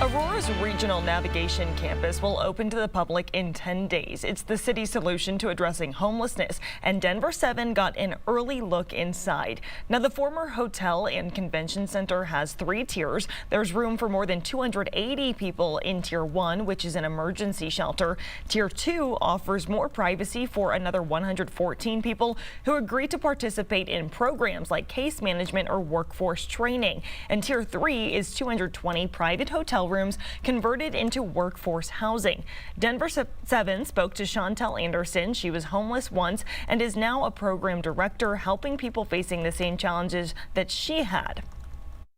Aurora's regional navigation campus will open to the public in 10 days. It's the city's solution to addressing homelessness, and Denver7 got an early look inside. Now, the former hotel and convention center has 3 tiers. There's room for more than 280 people in Tier 1, which is an emergency shelter. Tier 2 offers more privacy for another 114 people who agree to participate in programs like case management or workforce training. And Tier 3 is 220 private hotel rooms converted into workforce housing. Denver7 spoke to Chantel Anderson. She was homeless once and is now a program director helping people facing the same challenges that she had.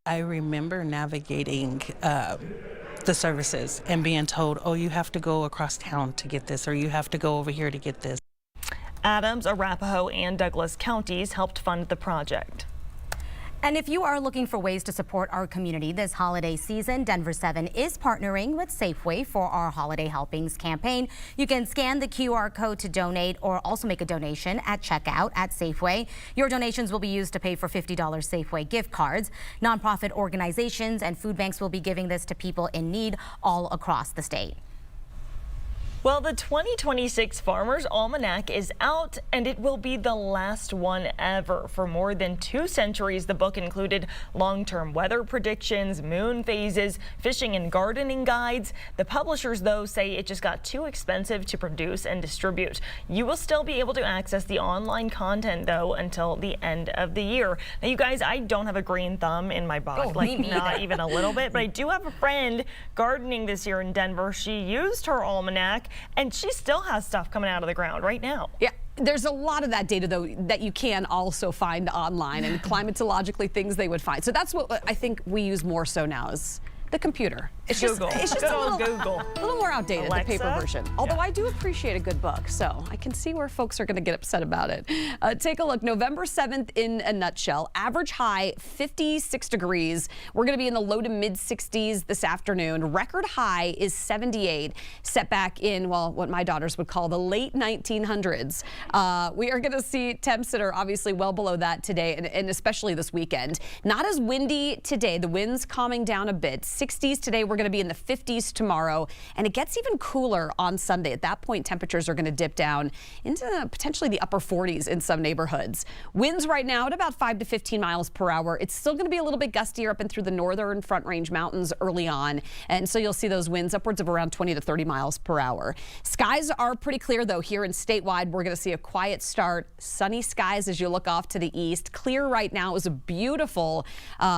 I remember navigating the services and being told, oh, you have to go across town to get this, or you have to go over here to get this. Adams, Arapahoe, and Douglas counties helped fund the project. And if you are looking for ways to support our community this holiday season, Denver7 is partnering with Safeway for our Holiday Helpings campaign. You can scan the QR code to donate or also make a donation at checkout at Safeway. Your donations will be used to pay for $50 Safeway gift cards. Nonprofit organizations and food banks will be giving this to people in need all across the state. Well, the 2026 Farmer's Almanac is out, and it will be the last one ever. For more than 2 centuries, the book included long-term weather predictions, moon phases, fishing and gardening guides. The publishers, though, say it just got too expensive to produce and distribute. You will still be able to access the online content, though, until the end of the year. Now, you guys, I don't have a green thumb in my book, not even a little bit, but I do have a friend gardening this year in Denver. She used her almanac, and she still has stuff coming out of the ground right now. Yeah. There's a lot of that data, though, that you can also find online, and climatologically things they would find. So that's what I think we use more so now is the computer. It's Google. It's just a little more outdated, Alexa? the paper version. Although I do appreciate a good book, so I can see where folks are going to get upset about it. Take a look. November 7th in a nutshell. Average high 56 degrees. We're going to be in the low to mid 60s this afternoon. Record high is 78. Set back in, well, what my daughters would call the late 1900s. We are going to see temps that are obviously well below that today, and especially this weekend. Not as windy today. The wind's calming down a bit. 60s today. We're going to be in the 50s tomorrow, and it gets even cooler on Sunday. At that point, temperatures are going to dip down into potentially the upper 40s in some neighborhoods. Winds right now at about 5 to 15 miles per hour. It's still going to be a little bit gustier up and through the northern Front Range Mountains early on, and so you'll see those winds upwards of around 20 to 30 miles per hour. Skies are pretty clear, though, here in statewide. We're going to see a quiet start. Sunny skies as you look off to the east. Clear right now. It was a beautiful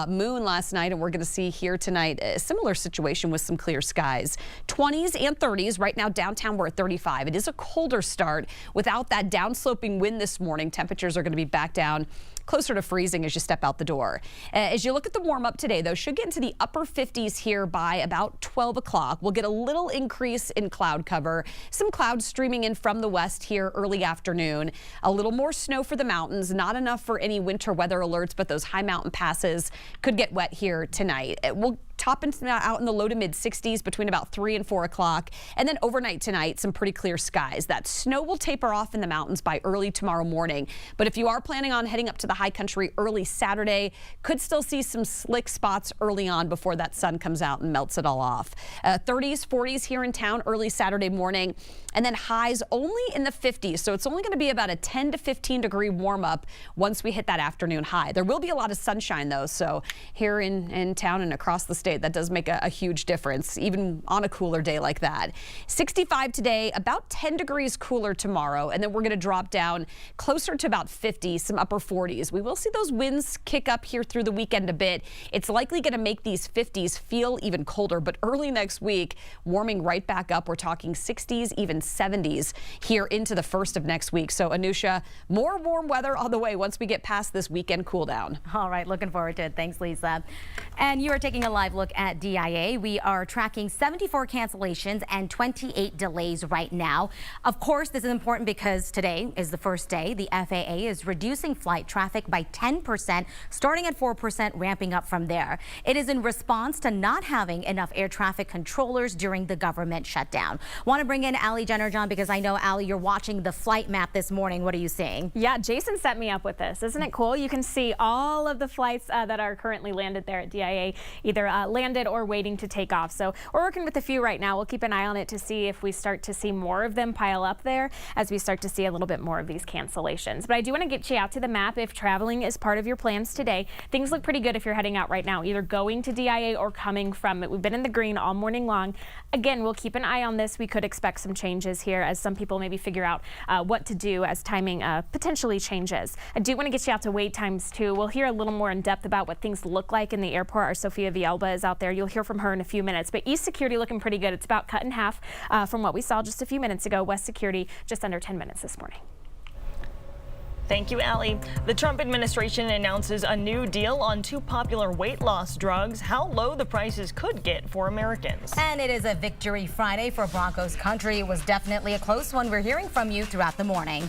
moon last night, and we're going to see here tonight a similar situation with some clear skies. 20s and 30s. Right now downtown we're at 35. It is a colder start without that downsloping wind this morning. Temperatures are going to be back down closer to freezing as you step out the door. As you look at the warm up today, though, should get into the upper 50s here by about 12 o'clock. We'll get a little increase in cloud cover. Some clouds streaming in from the west here early afternoon. A little more snow for the mountains. Not enough for any winter weather alerts, but those high mountain passes could get wet here tonight. We'll top out in the low to mid 60s between about 3 and 4 o'clock. And then overnight tonight, some pretty clear skies. That snow will taper off in the mountains by early tomorrow morning. But if you are planning on heading up to the high country early Saturday, could still see some slick spots early on before that sun comes out and melts it all off. 30s, 40s here in town early Saturday morning, and then highs only in the 50s. So it's only going to be about a 10 to 15 degree warm up once we hit that afternoon high. There will be a lot of sunshine, though. So here in town and across the state, that does make a huge difference, even on a cooler day like that. 65 today, about 10 degrees cooler tomorrow, and then we're going to drop down closer to about 50, some upper 40s. We will see those winds kick up here through the weekend a bit. It's likely going to make these 50s feel even colder, but early next week, warming right back up. We're talking 60s, even 70s here into the first of next week. So, Anusha, more warm weather on the way once we get past this weekend cool down. All right, looking forward to it. Thanks, Lisa. And you are taking a live look at DIA. We are tracking 74 cancellations and 28 delays right now. Of course, this is important because today is the first day the FAA is reducing flight traffic traffic by 10%, starting at 4%, ramping up from there. It is in response to not having enough air traffic controllers during the government shutdown. Want to bring in Allie Jenner, John, because I know, Allie, you're watching the flight map this morning. What are you seeing? Yeah, Jason set me up with this. Isn't it cool? You can see all of the flights that are currently landed there at DIA, either landed or waiting to take off. So we're working with a few right now. We'll keep an eye on it to see if we start to see more of them pile up there as we start to see a little bit more of these cancellations. But I do want to get you out to the map if traveling is part of your plans today. Things look pretty good if you're heading out right now, either going to DIA or coming from it. We've been in the green all morning long. Again, we'll keep an eye on this. We could expect some changes here as some people maybe figure out what to do as timing potentially changes. I do want to get you out to wait times too. We'll hear a little more in depth about what things look like in the airport. Our Sofia Villalba is out there. You'll hear from her in a few minutes. But East Security looking pretty good. It's about cut in half from what we saw just a few minutes ago. West Security just under 10 minutes this morning. Thank you, Allie. The Trump administration announces a new deal on two popular weight loss drugs, how low the prices could get for Americans. And it is a victory Friday for Broncos country. It was definitely a close one. We're hearing from you throughout the morning.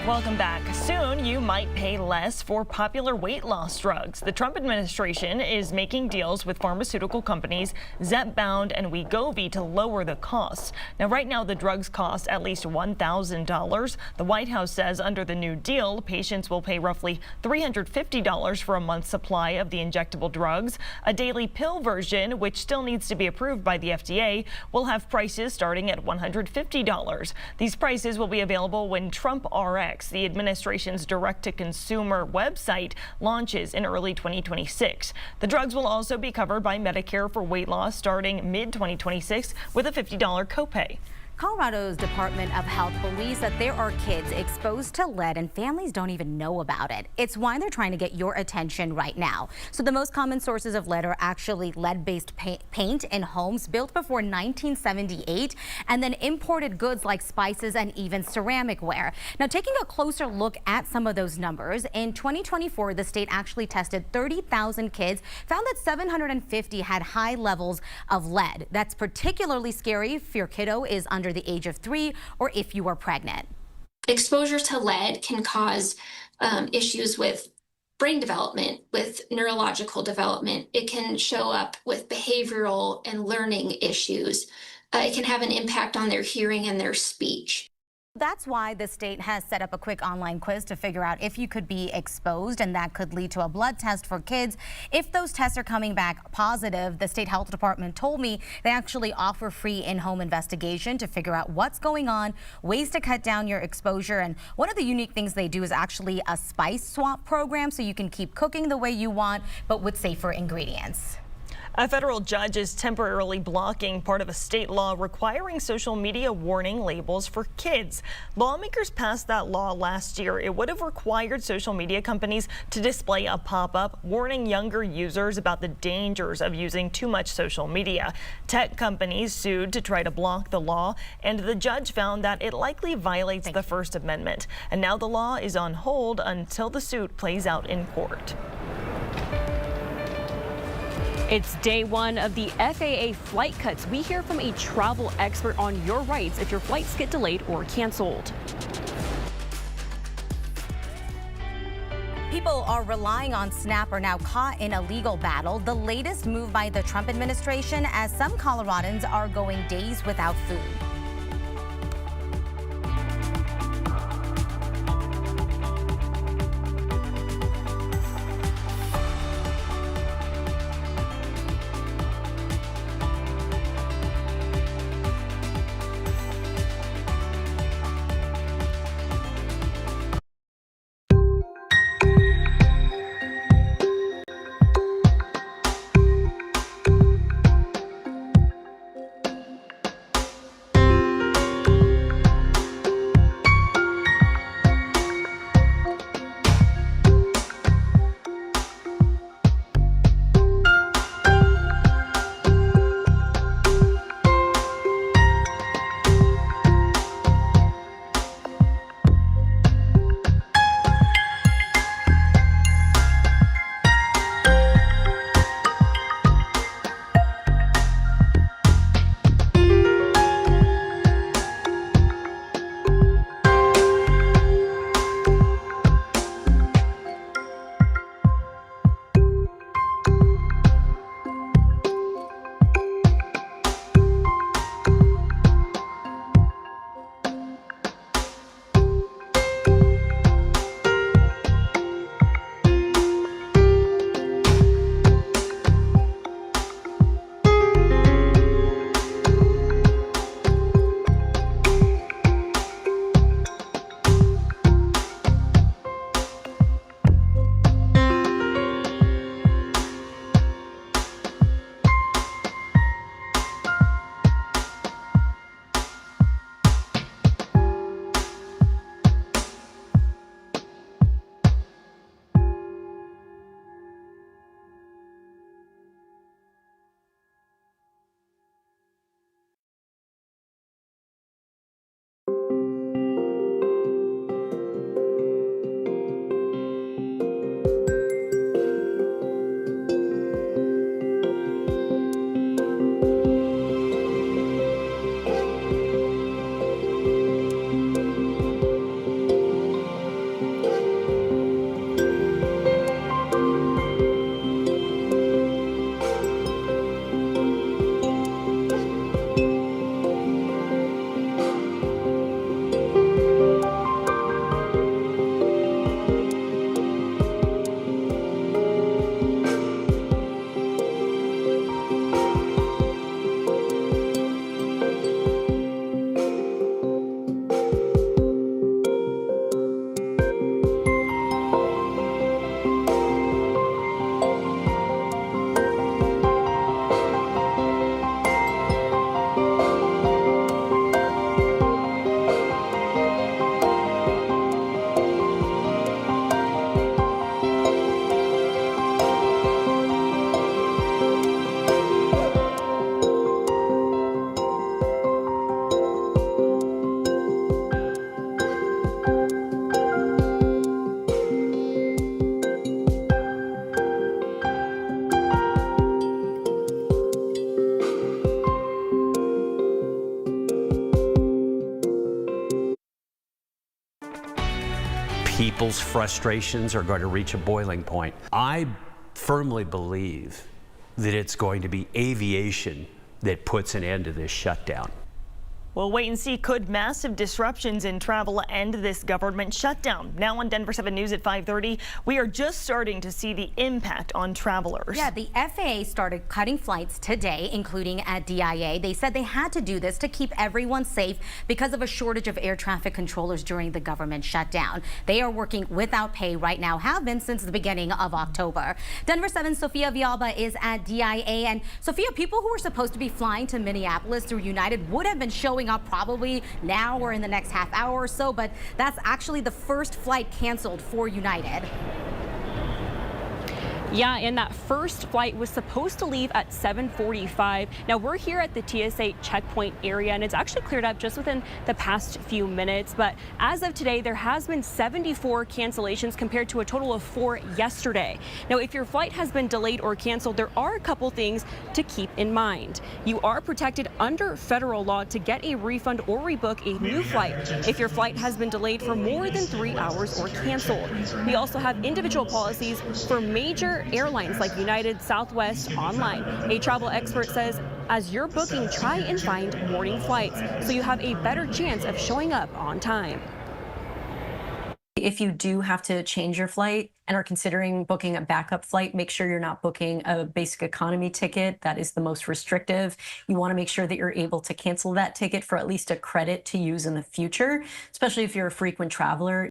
Welcome back. Soon, you might pay less for popular weight loss drugs. The Trump administration is making deals with pharmaceutical companies Zepbound and Wegovy to lower the costs. Now, right now, the drugs cost at least $1,000. The White House says under the new deal, patients will pay roughly $350 for a month's supply of the injectable drugs. A daily pill version, which still needs to be approved by the FDA, will have prices starting at $150. These prices will be available when Trump RX, the administration's direct-to-consumer website, launches in early 2026. The drugs will also be covered by Medicare for weight loss starting mid-2026 with a $50 copay. Colorado's Department of Health believes that there are kids exposed to lead and families don't even know about it. It's why they're trying to get your attention right now. So the most common sources of lead are actually lead-based paint in homes built before 1978, and then imported goods like spices and even ceramic ware. Now, taking a closer look at some of those numbers, in 2024, the state actually tested 30,000 kids, found that 750 had high levels of lead. That's particularly scary if your kiddo is under the age of 3 or if you are pregnant. Exposure to lead can cause issues with brain development, with neurological development. It can show up with behavioral and learning issues. It can have an impact on their hearing and their speech. That's why the state has set up a quick online quiz to figure out if you could be exposed, and that could lead to a blood test for kids. If those tests are coming back positive, the state health department told me they actually offer free in-home investigation to figure out what's going on, ways to cut down your exposure. And one of the unique things they do is actually a spice swap program, so you can keep cooking the way you want, but with safer ingredients. A federal judge is temporarily blocking part of a state law requiring social media warning labels for kids. Lawmakers passed that law last year. It would have required social media companies to display a pop-up warning younger users about the dangers of using too much social media. Tech companies sued to try to block the law, and the judge found that it likely violates the First Amendment. And now the law is on hold until the suit plays out in court. It's day one of the FAA flight cuts. We hear from a travel expert on your rights if your flights get delayed or canceled. People are relying on SNAP are now caught in a legal battle. The latest move by the Trump administration, as some Coloradans are going days without food. people's frustrations are going to reach a boiling point. I firmly believe that it's going to be aviation that puts an end to this shutdown. We'll wait and see. Could massive disruptions in travel end this government shutdown? Now on Denver 7 News at 5:30, we are just starting to see the impact on travelers. Yeah, the FAA started cutting flights today, including at DIA. They said they had to do this to keep everyone safe because of a shortage of air traffic controllers during the government shutdown. They are working without pay right now, have been since the beginning of October. Denver 7 Sofia Villalba is at DIA. And Sofia, people who were supposed to be flying to Minneapolis through United would have been showing up probably now or in the next half hour or so, but that's actually the first flight canceled for United. Yeah, and that first flight was supposed to leave at 7:45. Now we're here at the TSA checkpoint area, and it's actually cleared up just within the past few minutes. But as of today, there has been 74 cancellations compared to a total of 4 yesterday. Now, if your flight has been delayed or canceled, there are a couple things to keep in mind. You are protected under federal law to get a refund or rebook a new flight if your flight has been delayed for more than 3 hours or canceled. We also have individual policies for major airlines like United, Southwest, online. A travel expert says, as you're booking, try and find morning flights so you have a better chance of showing up on time. If you do have to change your flight and are considering booking a backup flight, make sure you're not booking a basic economy ticket. That is the most restrictive. You want to make sure that you're able to cancel that ticket for at least a credit to use in the future, especially if you're a frequent traveler.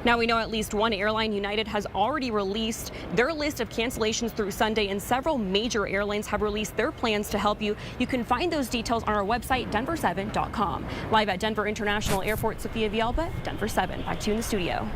Now we know at least one airline, United, has already released their list of cancellations through Sunday, and several major airlines have released their plans to help you. You can find those details on our website, denver7.com. Live at Denver International Airport, Sofia Villalba, Denver 7. Back to you in the studio.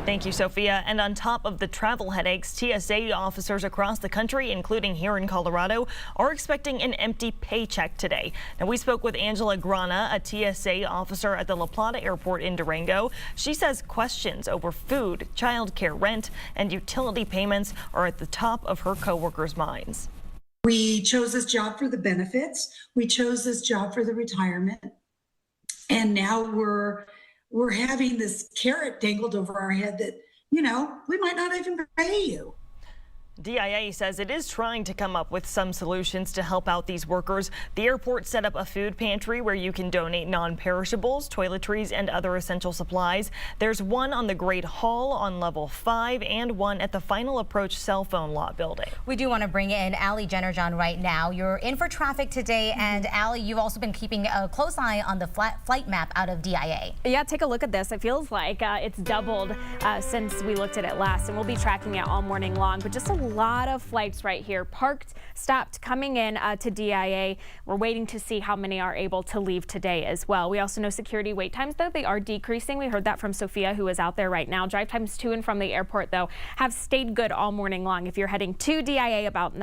Thank you, Sophia. And on top of the travel headaches, TSA officers across the country, including here in Colorado, are expecting an empty paycheck today. Now, we spoke with Angela Grana, a TSA officer at the La Plata Airport in Durango. She says questions over food, childcare, rent, and utility payments are at the top of her coworkers' minds. We chose this job for the benefits. We chose this job for the retirement. And now we're having this carrot dangled over our head that, you know, we might not even pay you. DIA says it is trying to come up with some solutions to help out these workers. The airport set up a food pantry where you can donate non-perishables, toiletries, and other essential supplies. There's one on the Great Hall on level 5 and one at the Final Approach cell phone lot building. We do want to bring in Allie Jennerjohn right now. You're in for traffic today, and Allie, you've also been keeping a close eye on the flight map out of DIA. Yeah, take a look at this. It feels like it's doubled since we looked at it last, and we'll be tracking it all morning long. But just a lot of flights right here, parked, stopped, coming in to DIA. We're waiting to see how many are able to leave today as well. We also know security wait times, though, they are decreasing. We heard that from Sophia, who is out there right now. Drive times to and from the airport, though, have stayed good all morning long. If you're heading to DIA, about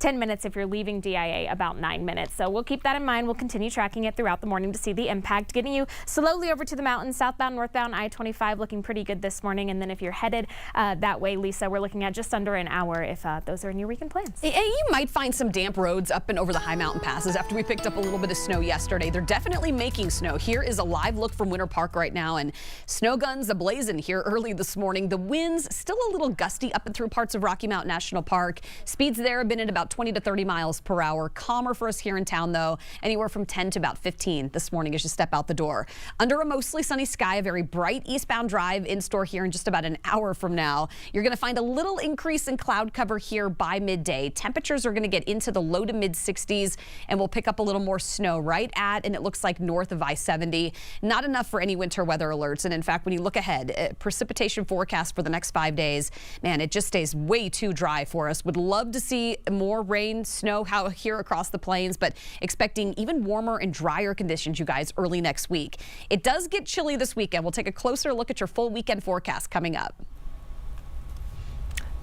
10 minutes. If you're leaving DIA, about 9 minutes. So we'll keep that in mind. We'll continue tracking it throughout the morning to see the impact. Getting you slowly over to the mountains, southbound, northbound, I-25 looking pretty good this morning. And then if you're headed that way, Lisa, we're looking at just under an hour if those are in your weekend plans. And you might find some damp roads up and over the high mountain passes after we picked up a little bit of snow yesterday. They're definitely making snow. Here is a live look from Winter Park right now, and snow guns ablazing here early this morning. The winds still a little gusty up and through parts of Rocky Mountain National Park. Speeds there have been at about 20 to 30 miles per hour. Calmer for us here in town, though, anywhere from 10 to about 15 this morning as you step out the door. Under a mostly sunny sky, a very bright eastbound drive in store here in just about an hour from now. You're going to find a little increase in cloud cover here by midday. Temperatures are going to get into the low to mid 60s, and we'll pick up a little more snow right at, and it looks like north of I-70. Not enough for any winter weather alerts. And in fact, when you look ahead, precipitation forecast for the next 5 days, man, it just stays way too dry for us. Would love to see more rain, snow here across the plains, but expecting even warmer and drier conditions, you guys, early next week. It does get chilly this weekend. We'll take a closer look at your full weekend forecast coming up.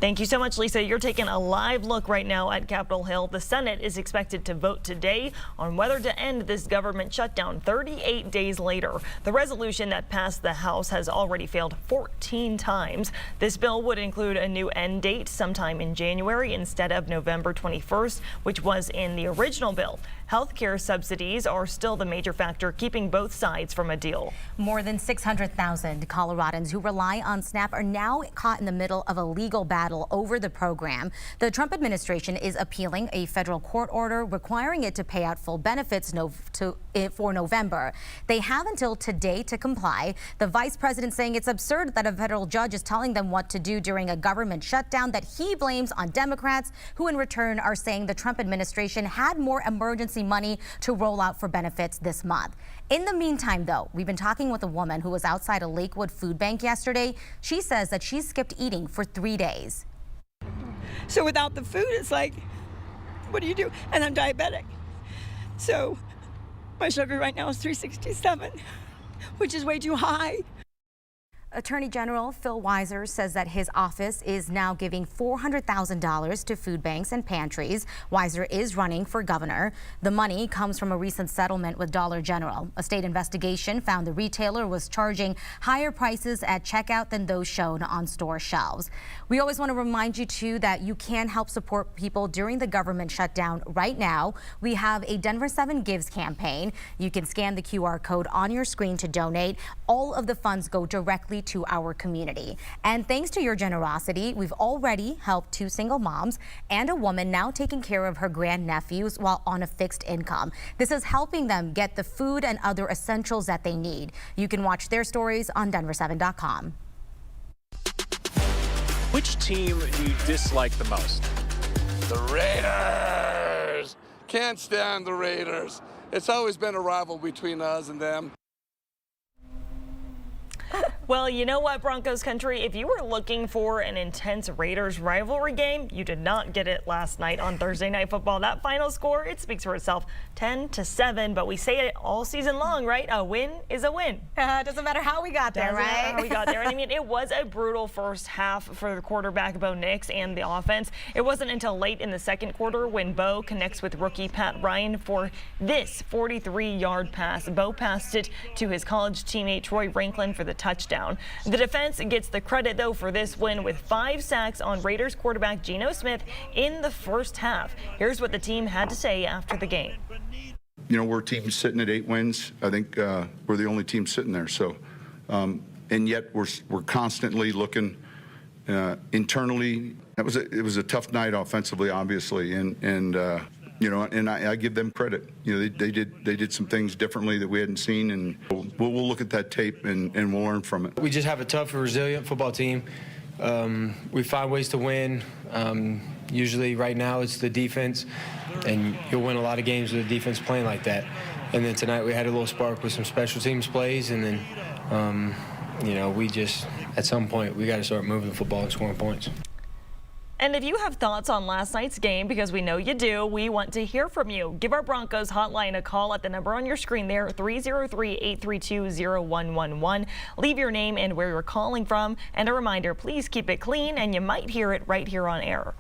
Thank you so much, Lisa. You're taking a live look right now at Capitol Hill. The Senate is expected to vote today on whether to end this government shutdown 38 days later. The resolution that passed the House has already failed 14 times. This bill would include a new end date sometime in January instead of November 21st, which was in the original bill. Healthcare subsidies are still the major factor keeping both sides from a deal. More than 600,000 Coloradans who rely on SNAP are now caught in the middle of a legal battle over the program. The Trump administration is appealing a federal court order requiring it to pay out full benefits for November. They have until today to comply. The vice president saying it's absurd that a federal judge is telling them what to do during a government shutdown that he blames on Democrats, who in return are saying the Trump administration had more emergency money to roll out for benefits this month. In the meantime, though, we've been talking with a woman who was outside a Lakewood food bank yesterday. She says that she skipped eating for 3 days. So without the food, it's like, what do you do? And I'm diabetic. So my sugar right now is 367, which is way too high. Attorney General Phil Weiser says that his office is now giving $400,000 to food banks and pantries. Weiser is running for governor. The money comes from a recent settlement with Dollar General. A state investigation found the retailer was charging higher prices at checkout than those shown on store shelves. We always want to remind you, too, that you can help support people during the government shutdown right now. We have a Denver7 Gives campaign. You can scan the QR code on your screen to donate. All of the funds go directly to our community. And thanks to your generosity, we've already helped 2 single moms and a woman now taking care of her grandnephews while on a fixed income. This is helping them get the food and other essentials that they need. You can watch their stories on Denver7.com. Which team do you dislike the most? The Raiders! Can't stand the Raiders. It's always been a rival between us and them. Well, you know what, Broncos country? If you were looking for an intense Raiders rivalry game, you did not get it last night on Thursday Night Football. That final score, it speaks for itself, 10-7. But we say it all season long, right? A win is a win. Doesn't matter how we got there, Doesn't matter right? how we got there. And I mean, it was a brutal first half for the quarterback, Bo Nix, and the offense. It wasn't until late in the second quarter when Bo connects with rookie Pat Ryan for this 43-yard pass. Bo passed it to his college teammate Troy Franklin for the touchdown. The defense gets the credit, though, for this win with 5 sacks on Raiders quarterback Geno Smith in the first half. Here's what the team had to say after the game. You know, we're a team sitting at 8 wins. I think we're the only team sitting there. So, and yet we're constantly looking internally. It was a tough night offensively, obviously, and you know, and I give them credit. You know, they did some things differently that we hadn't seen, and we'll look at that tape and we'll learn from it. We just have a tough and resilient football team. We find ways to win. Usually right now it's the defense, and you'll win a lot of games with the defense playing like that. And then tonight we had a little spark with some special teams plays, and then, you know, we just, at some point, we got to start moving the football and scoring points. And if you have thoughts on last night's game, because we know you do, we want to hear from you. Give our Broncos hotline a call at the number on your screen there, 303-832-0111. Leave your name and where you're calling from. And a reminder, please keep it clean, and you might hear it right here on air.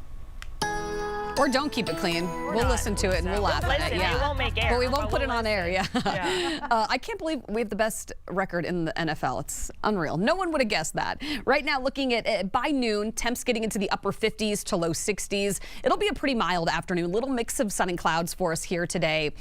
Or don't keep it clean. We'll listen to it and we'll laugh at it. Yeah. It won't make air. But we won't put it on air. Yeah. Yeah. I can't believe we have the best record in the NFL. It's unreal. No one would have guessed that. Right now, looking at by noon, temps getting into the upper 50s to low 60s. It'll be a pretty mild afternoon. Little mix of sun and clouds for us here today.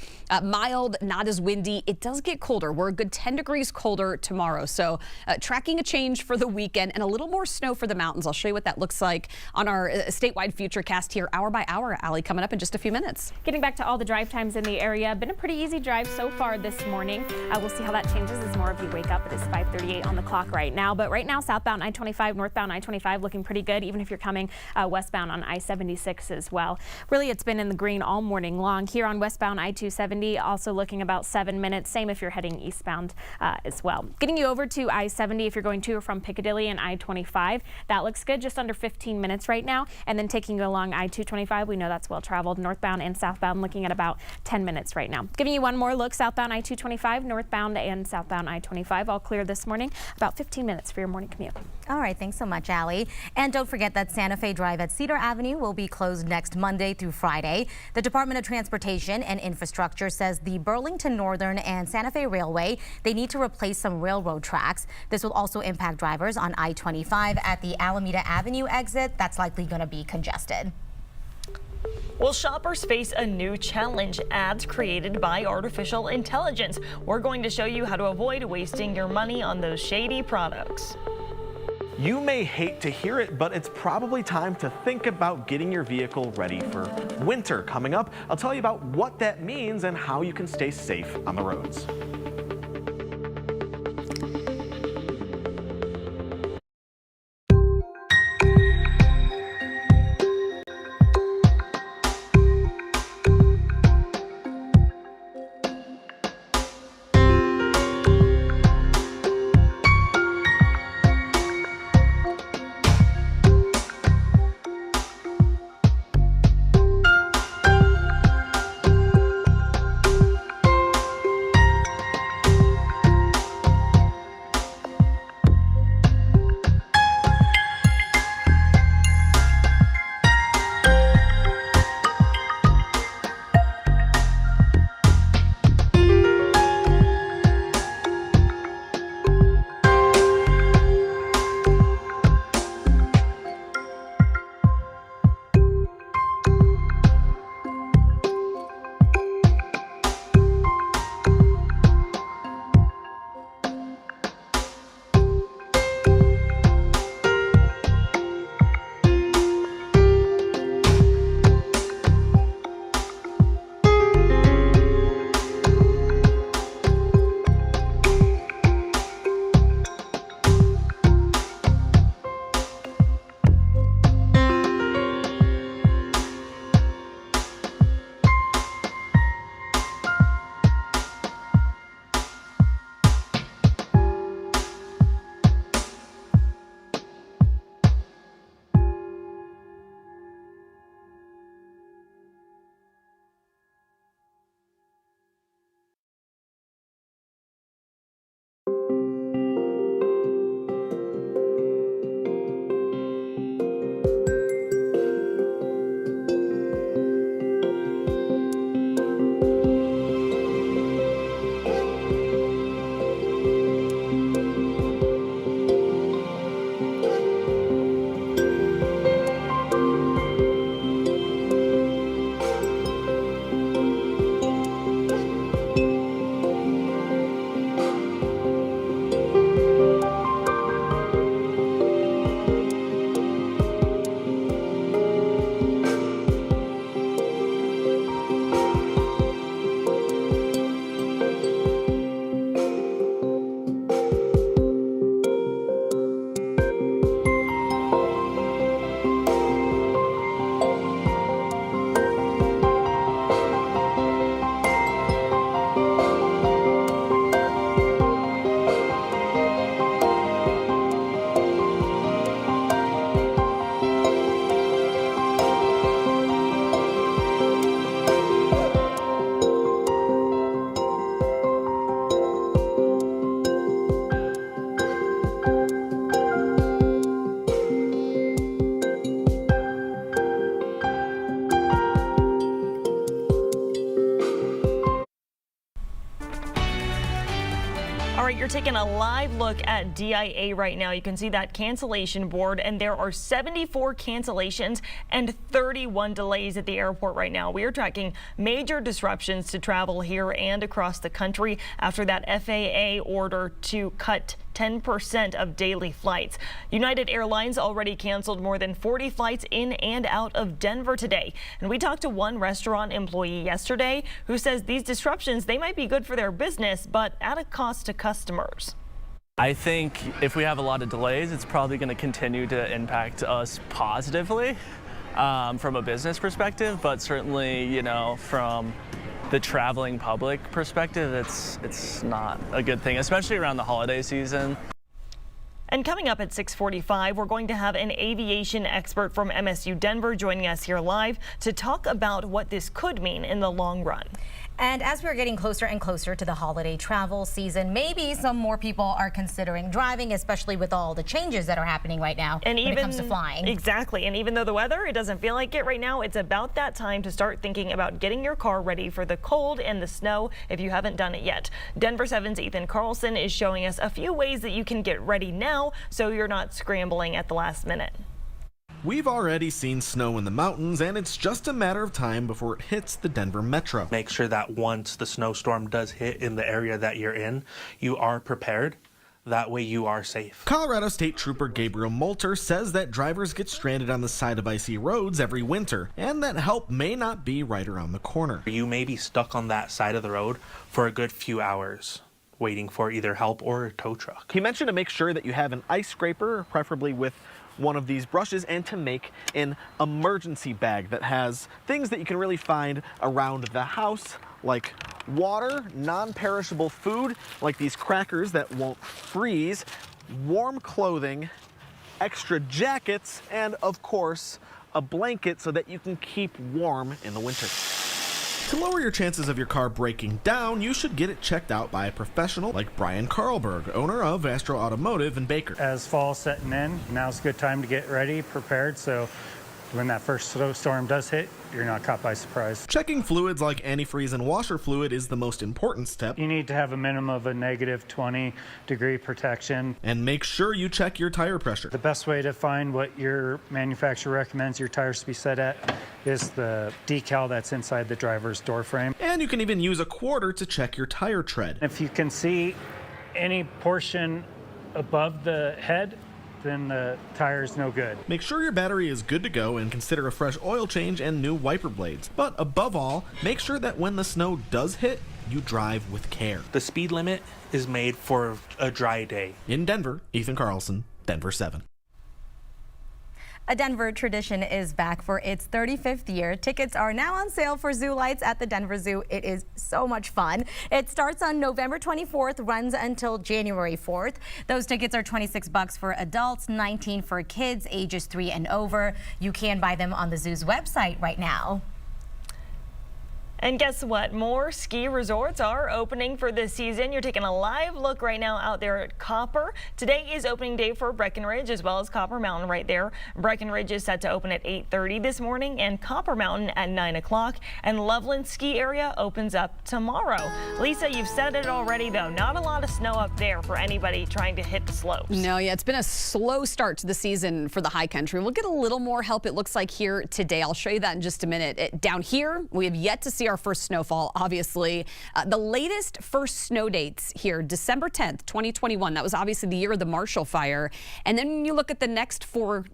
Mild, not as windy. It does get colder. We're a good 10 degrees colder tomorrow. So tracking a change for the weekend and a little more snow for the mountains. I'll show you what that looks like on our statewide futurecast here hour by hour. Allie, coming up in just a few minutes. Getting back to all the drive times in the area, been a pretty easy drive so far this morning. We'll see how that changes as more of you wake up. It is 5:38 on the clock right now. But right now, southbound I-25, northbound I-25 looking pretty good, even if you're coming westbound on I-76 as well. Really, it's been in the green all morning long. Here on westbound I-270, also looking about 7 minutes. Same if you're heading eastbound as well. Getting you over to I-70 if you're going to or from Piccadilly and I-25. That looks good, just under 15 minutes right now. And then taking you along I-225, we We know that's well traveled. Northbound and southbound looking at about 10 minutes right now. Giving you one more look, southbound I-225, northbound and southbound I-25 all clear this morning. About 15 minutes for your morning commute. All right, thanks so much, Allie. And don't forget that Santa Fe Drive at Cedar Avenue will be closed next Monday through Friday. The Department of Transportation and Infrastructure says the Burlington Northern and Santa Fe Railway, they need to replace some railroad tracks. This will also impact drivers on I-25 at the Alameda Avenue exit. That's likely going to be congested. Well, shoppers face a new challenge, ads created by artificial intelligence. We're going to show you how to avoid wasting your money on those shady products. You may hate to hear it, but it's probably time to think about getting your vehicle ready for winter. Coming up, I'll tell you about what that means and how you can stay safe on the roads. All right, you're taking a live look at DIA right now. You can see that cancellation board, and there are 74 cancellations and 31 delays at the airport right now. We are tracking major disruptions to travel here and across the country after that FAA order to cut 10% of daily flights. United Airlines already canceled more than 40 flights in and out of Denver today. And we talked to one restaurant employee yesterday who says these disruptions, they might be good for their business, but at a cost to customers. I think if we have a lot of delays, it's probably going to continue to impact us positively from a business perspective, but certainly, you know, from the traveling public perspective, it's not a good thing, especially around the holiday season. And coming up at 6:45, we're going to have an aviation expert from MSU Denver joining us here live to talk about what this could mean in the long run. And as we're getting closer and closer to the holiday travel season, maybe some more people are considering driving, especially with all the changes that are happening right now when it comes to flying. Exactly. And even though the weather, it doesn't feel like it right now, it's about that time to start thinking about getting your car ready for the cold and the snow if you haven't done it yet. Denver 7's Ethan Carlson is showing us a few ways that you can get ready now so you're not scrambling at the last minute. We've already seen snow in the mountains, and it's just a matter of time before it hits the Denver metro. Make sure that once the snowstorm does hit in the area that you're in, you are prepared. That way you are safe. Colorado State Trooper Gabriel Molter says that drivers get stranded on the side of icy roads every winter, and that help may not be right around the corner. You may be stuck on that side of the road for a good few hours, waiting for either help or a tow truck. He mentioned to make sure that you have an ice scraper, preferably with one of these brushes, and to make an emergency bag that has things that you can really find around the house, like water, non-perishable food, like these crackers that won't freeze, warm clothing, extra jackets, and of course, a blanket so that you can keep warm in the winter. To lower your chances of your car breaking down, you should get it checked out by a professional like Brian Carlberg, owner of Astro Automotive in Baker. As fall's setting in, now's a good time to get ready, prepared, so when that first snowstorm does hit, you're not caught by surprise. Checking fluids like antifreeze and washer fluid is the most important step. You need to have a minimum of a negative 20-degree protection. And make sure you check your tire pressure. The best way to find what your manufacturer recommends your tires to be set at is the decal that's inside the driver's door frame. And you can even use a quarter to check your tire tread. If you can see any portion above the head, then the tire's no good. Make sure your battery is good to go and consider a fresh oil change and new wiper blades. But above all, make sure that when the snow does hit, you drive with care. The speed limit is made for a dry day. In Denver, Ethan Carlson, Denver 7. A Denver tradition is back for its 35th year. Tickets are now on sale for Zoo Lights at the Denver Zoo. It is so much fun. It starts on November 24th, runs until January 4th. Those tickets are $26 for adults, $19 for kids ages 3 and over. You can buy them on the zoo's website right now. And guess what? More ski resorts are opening for this season. You're taking a live look right now out there at Copper. Today is opening day for Breckenridge as well as Copper Mountain right there. Breckenridge is set to open at 8:30 this morning and Copper Mountain at 9 o'clock. And Loveland Ski Area opens up tomorrow. Lisa, you've said it already though. Not a lot of snow up there for anybody trying to hit the slopes. No, yeah, it's been a slow start to the season for the high country. We'll get a little more help, it looks like, here today. I'll show you that in just a minute. Down here, we have yet to see our first snowfall, obviously. The latest first snow dates here, December 10th, 2021. That was obviously the year of the Marshall Fire. And then you look at the next 4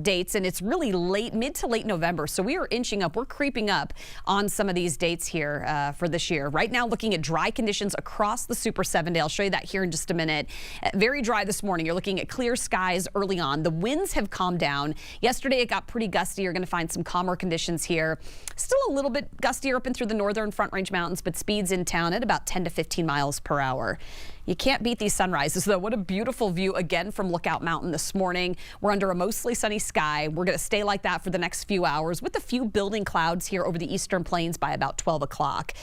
dates, and it's really mid to late November. So we are inching up. We're creeping up on some of these dates here for this year. Right now, looking at dry conditions across the Super 7-day. I'll show you that here in just a minute. Very dry this morning. You're looking at clear skies early on. The winds have calmed down. Yesterday, it got pretty gusty. You're going to find some calmer conditions here. Still a little bit gustier up and through the northern Front Range Mountains, but speeds in town at about 10 to 15 miles per hour. You can't beat these sunrises, though. What a beautiful view again from Lookout Mountain this morning. We're under a mostly sunny sky. We're going to stay like that for the next few hours with a few building clouds here over the eastern plains by about 12 o'clock.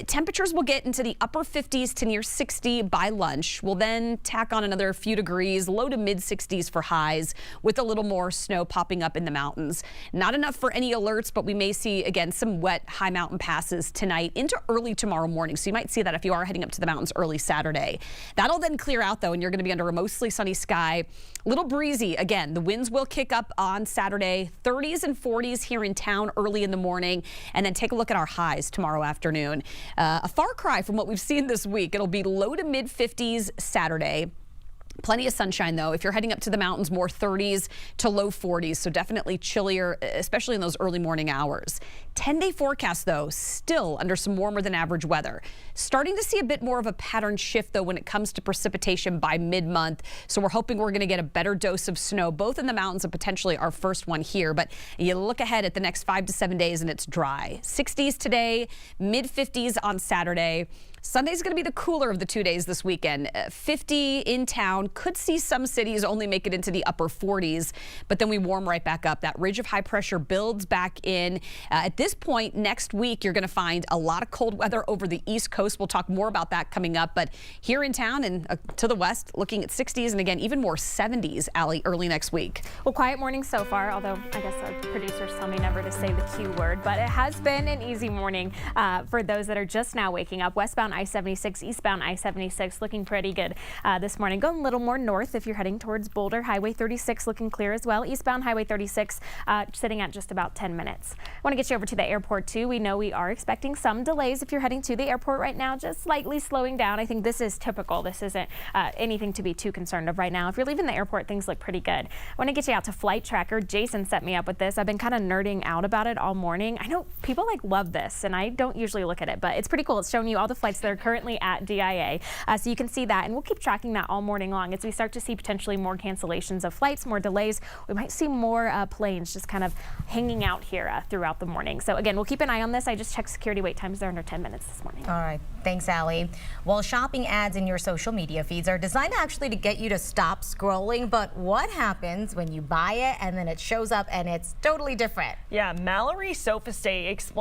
Temperatures will get into the upper 50s to near 60 by lunch. We'll then tack on another few degrees, low to mid 60s for highs with a little more snow popping up in the mountains. Not enough for any alerts, but we may see again some wet high mountain passes tonight into early tomorrow morning. So you might see that if you are heading up to the mountains early Saturday. That'll then clear out, though, and you're going to be under a mostly sunny sky. A little breezy. Again, the winds will kick up on Saturday. 30s and 40s here in town early in the morning. And then take a look at our highs tomorrow afternoon. A far cry from what we've seen this week. It'll be low to mid 50s Saturday. Plenty of sunshine, though. If you're heading up to the mountains, more 30s to low 40s, so definitely chillier, especially in those early morning hours. 10-day forecast, though, still under some warmer than average weather. Starting to see a bit more of a pattern shift, though, when it comes to precipitation by mid-month. So we're hoping we're going to get a better dose of snow, both in the mountains and potentially our first one here. But you look ahead at the next 5 to 7 days, and it's dry. 60s today, mid-50s on Saturday. Sunday's going to be the cooler of the 2 days this weekend. 50 in town, down. Could see some cities only make it into the upper 40s, but then we warm right back up. That ridge of high pressure builds back in. At this point next week, you're going to find a lot of cold weather over the East Coast. We'll talk more about that coming up, but here in town and to the west, looking at 60s and again, even more 70s, Allie, early next week. Well, quiet morning so far, although I guess our producers tell me never to say the Q word, but it has been an easy morning for those that are just now waking up. Westbound I-76, eastbound I-76 looking pretty good this morning. Going a little more north if you're heading towards Boulder. Highway 36 looking clear as well. Eastbound Highway 36 sitting at just about 10 minutes. I want to get you over to the airport too. We know we are expecting some delays if you're heading to the airport right now, just slightly slowing down. I think this is typical. This isn't anything to be too concerned of right now. If you're leaving the airport, things look pretty good. I want to get you out to Flight Tracker. Jason set me up with this. I've been kind of nerding out about it all morning. I know people love this, and I don't usually look at it, but it's pretty cool. It's showing you all the flights that are currently at DIA, so you can see that, and we'll keep tracking that all morning long as we start to see potentially more cancellations of flights, more delays. We might see more planes just kind of hanging out here throughout the morning. So again, we'll keep an eye on this. I just checked security wait times. They're under 10 minutes this morning. All right. Thanks, Allie. Well, shopping ads in your social media feeds are designed actually to get you to stop scrolling, but what happens when you buy it and then it shows up and it's totally different? Yeah, Mallory Sophistay explained